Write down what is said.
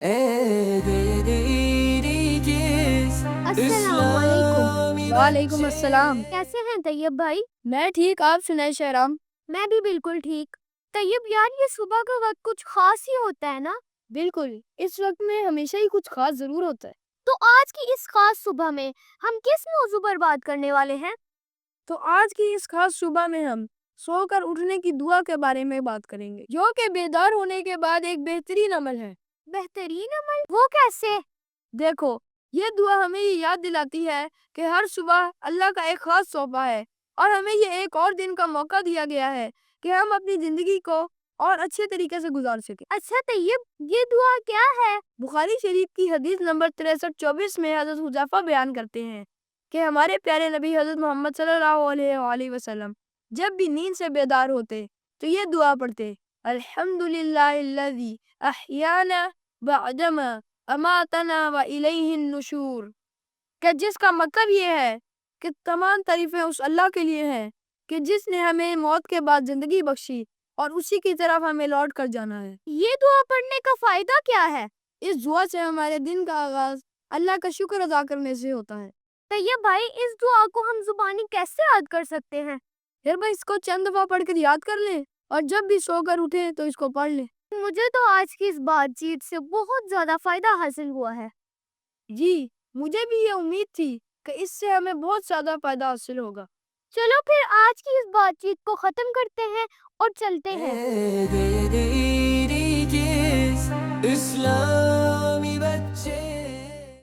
अस्सलाम वालेकुम। वालेकुम अस्सलाम। कैसे हैं तैयब भाई? मैं ठीक, आप सुनाए शहराम? मैं भी बिल्कुल ठीक। तैयब यार, ये सुबह का वक्त कुछ खास ही होता है ना? बिल्कुल, इस वक्त में हमेशा ही कुछ खास जरूर होता है। तो आज की इस खास सुबह में हम किस मौजू पर बात करने वाले हैं? तो आज की इस खास सुबह में हम सोकर उठने की दुआ के बारे में बात करेंगे, जो कि बेदार होने के बाद एक बेहतरीन अमल है। बेहतरीन अमल? वो कैसे? देखो, ये दुआ हमें ये याद दिलाती है कि हर सुबह अल्लाह का एक खास तोहफा है और हमें ये एक और दिन का मौका दिया गया है कि हम अपनी जिंदगी को और अच्छे तरीके से गुजार सकें। अच्छा तैयब, ये दुआ क्या है? बुखारी शरीफ की हदीस नंबर 6324 में हजरत हुज़ैफा बयान करते हैं कि हमारे प्यारे नबी हजरत मोहम्मद सल्लल्लाहु अलैहि वसल्लम जब भी नींद से बेदार होते तो ये दुआ पढ़ते, अल्हम्दुलिल्लाहिल्लज़ी अहयाना बअदमा अमातना व इलैहिन नुशूर, कि जिसका मतलब ये है कि तमाम तारीफें उस अल्लाह के लिए हैं कि जिसने हमें मौत के बाद जिंदगी बख्शी और उसी की तरफ हमें लौट कर जाना है। ये दुआ पढ़ने का फायदा क्या है? इस दुआ से हमारे दिन का आगाज अल्लाह का शुक्र अदा करने से होता है। तैयब भाई, इस दुआ को हम जुबानी कैसे याद कर सकते हैं? फिर भाई इसको चंद दफा पढ़ कर याद कर लें और जब भी सोकर उठे तो इसको पढ़ लें। मुझे तो आज की इस बातचीत से बहुत ज्यादा फायदा हासिल हुआ है। जी, मुझे भी ये उम्मीद थी कि इससे हमें बहुत ज्यादा फायदा हासिल होगा। चलो फिर आज की इस बातचीत को खत्म करते हैं और चलते हैं। Islam